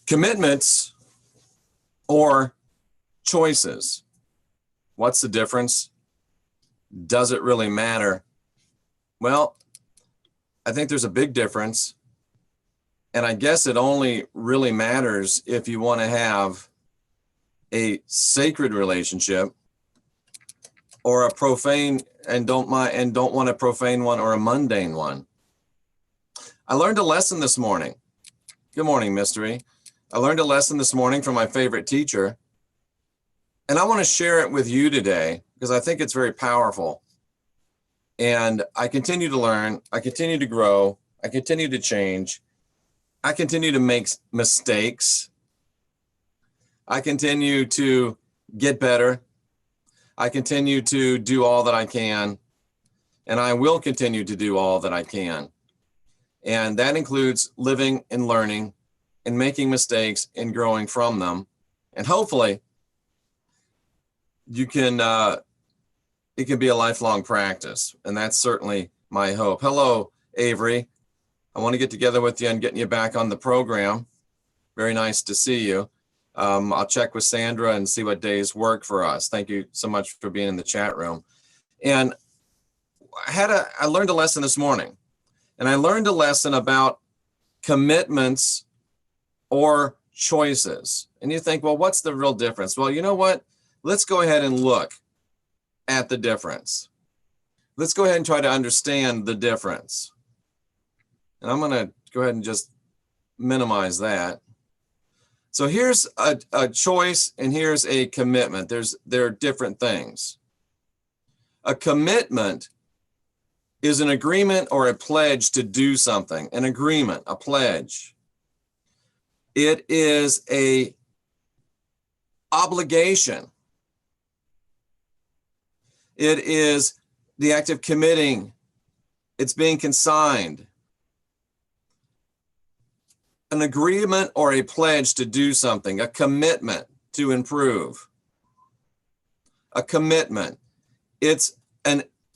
Commitments or choices. What's the difference? Does it really matter? Well, I think there's a big difference. And I guess it only really matters if you want to have a sacred relationship or a profane and don't want a profane one or a mundane one. I learned a lesson this morning. Good morning, Mystery. I learned a lesson this morning from my favorite teacher, and I want to share it with you today because I think it's very powerful. And I continue to learn, I continue to grow, I continue to change, I continue to make mistakes, I continue to get better, I continue to do all that I can, and I will continue to do all that I can. And that includes living and learning and making mistakes and growing from them. And hopefully you can, it can be a lifelong practice. And that's certainly my hope. Hello, Avery. I want to get together with you and getting you back on the program. Very nice to see you. I'll check with Sandra and see what days work for us. Thank you so much for being in the chat room. And I learned a lesson this morning, and I learned a lesson about commitments or choices. And you think, well, what's the real difference? Well, you know what? Let's go ahead and look at the difference. Let's go ahead and try to understand the difference. And I'm going to go ahead and just minimize that. So here's a choice and here's a commitment. There are different things. A commitment is an agreement or a pledge to do something. An agreement, a pledge. It is a obligation. It is the act of committing. It's being consigned. An agreement or a pledge to do something, a commitment to improve. A commitment. It's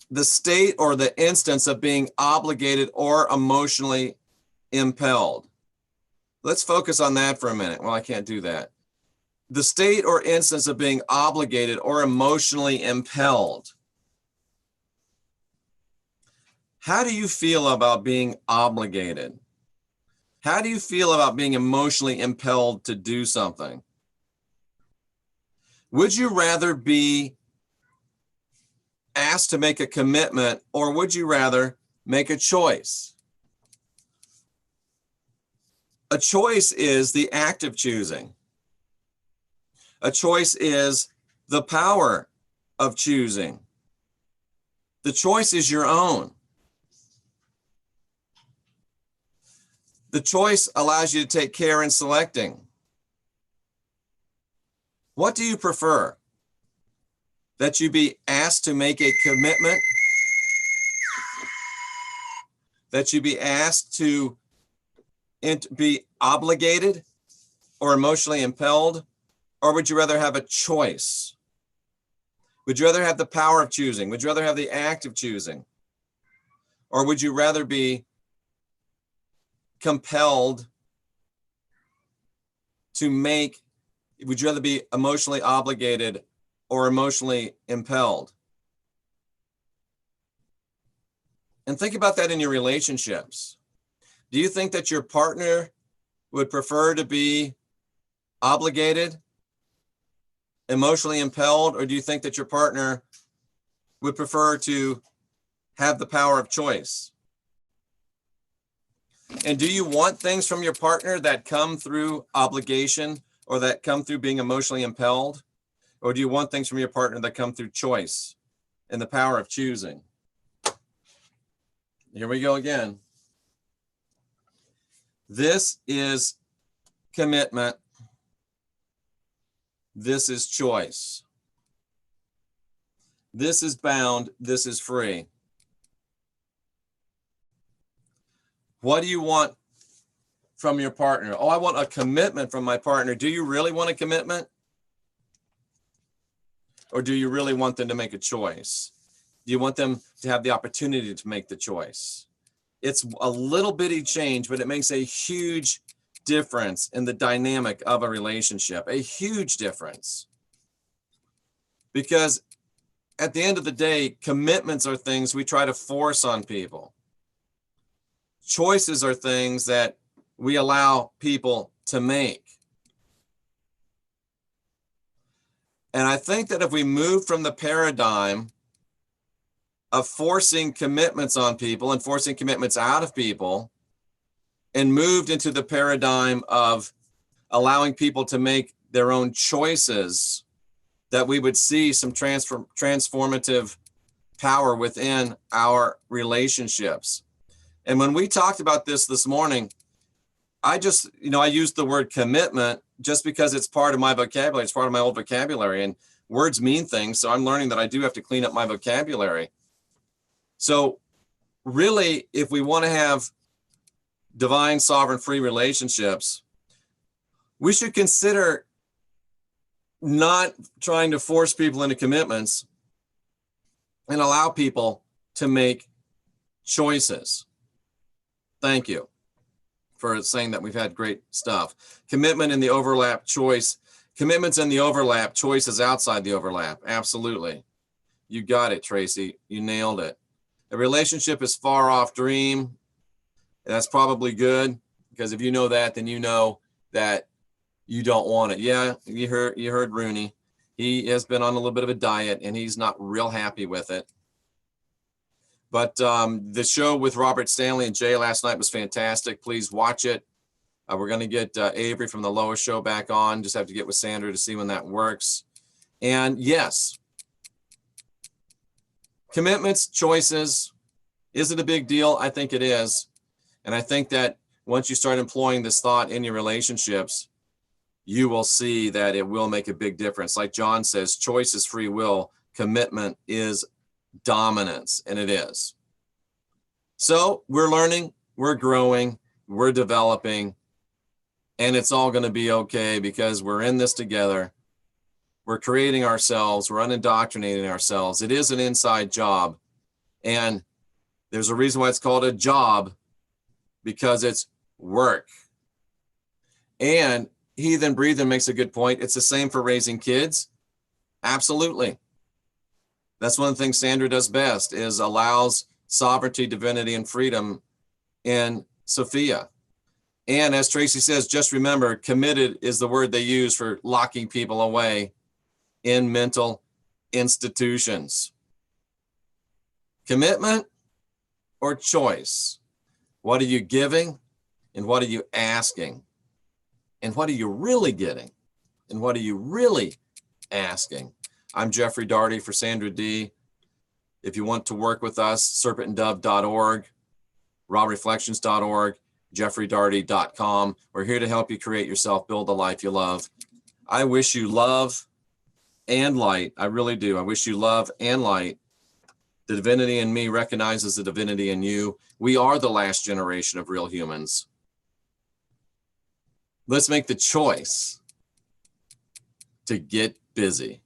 the state or the instance of being obligated or emotionally impelled. Let's focus on that for a minute. Well, I can't do that. The state or instance of being obligated or emotionally impelled. How do you feel about being obligated? How do you feel about being emotionally impelled to do something? Would you rather be asked to make a commitment, or would you rather make a choice? A choice is the act of choosing. A choice is the power of choosing. The choice is your own. The choice allows you to take care in selecting. What do you prefer? That you be asked to make a commitment? That you be asked to be obligated or emotionally impelled? Or would you rather have a choice? Would you rather have the power of choosing? Would you rather have the act of choosing? Or would you rather be compelled to make, would you rather be emotionally obligated or emotionally impelled? And think about that in your relationships. Do you think that your partner would prefer to be obligated, emotionally impelled, or do you think that your partner would prefer to have the power of choice? And do you want things from your partner that come through obligation or that come through being emotionally impelled? Or do you want things from your partner that come through choice and the power of choosing? Here we go again. This is commitment. This is choice. This is bound. This is free. What do you want from your partner? Oh, I want a commitment from my partner. Do you really want a commitment? Or do you really want them to make a choice? Do you want them to have the opportunity to make the choice? It's a little bitty change, but it makes a huge difference in the dynamic of a relationship, a huge difference. Because at the end of the day, commitments are things we try to force on people. Choices are things that we allow people to make. And I think that if we move from the paradigm of forcing commitments on people and forcing commitments out of people and moved into the paradigm of allowing people to make their own choices, that we would see some transformative power within our relationships. And when we talked about this morning, I used the word commitment just because it's part of my vocabulary. It's part of my old vocabulary, and words mean things. So I'm learning that I do have to clean up my vocabulary. So really, if we want to have divine, sovereign, free relationships, we should consider not trying to force people into commitments and allow people to make choices. Thank you for saying that. We've had great stuff. Commitment in the overlap, choice. Commitments in the overlap, choices outside the overlap. Absolutely. You got it, Tracy. You nailed it. A relationship is far off dream. That's probably good, because if you know that, then you know that you don't want it. Yeah, you heard Rooney. He has been on a little bit of a diet and he's not real happy with it. But the show with Robert Stanley and Jay last night was fantastic. Please watch it. We're going to get Avery from the Lois Show back on. Just have to get with Sandra to see when that works. And yes, commitments, choices. Is it a big deal? I think it is. And I think that once you start employing this thought in your relationships, you will see that it will make a big difference. Like John says, choice is free will. Commitment is dominance, and it is. So we're learning, we're growing, we're developing, and it's all going to be okay because we're in this together. We're creating ourselves. We're unindoctrinating ourselves. It is an inside job. And there's a reason why it's called a job, because it's work. And Heathen Breathen makes a good point. It's the same for raising kids. Absolutely. That's one of the things Sandra does best, is allows sovereignty, divinity, and freedom in Sophia. And as Tracy says, just remember, committed is the word they use for locking people away in mental institutions. Commitment or choice? What are you giving and what are you asking? And what are you really getting? And what are you really asking? I'm Jeffrey Daugherty for Sandra D. If you want to work with us, serpentanddove.org, rawreflections.org, jeffreydaugherty.com. We're here to help you create yourself, build the life you love. I wish you love and light. I really do. I wish you love and light. The divinity in me recognizes the divinity in you. We are the last generation of real humans. Let's make the choice to get busy.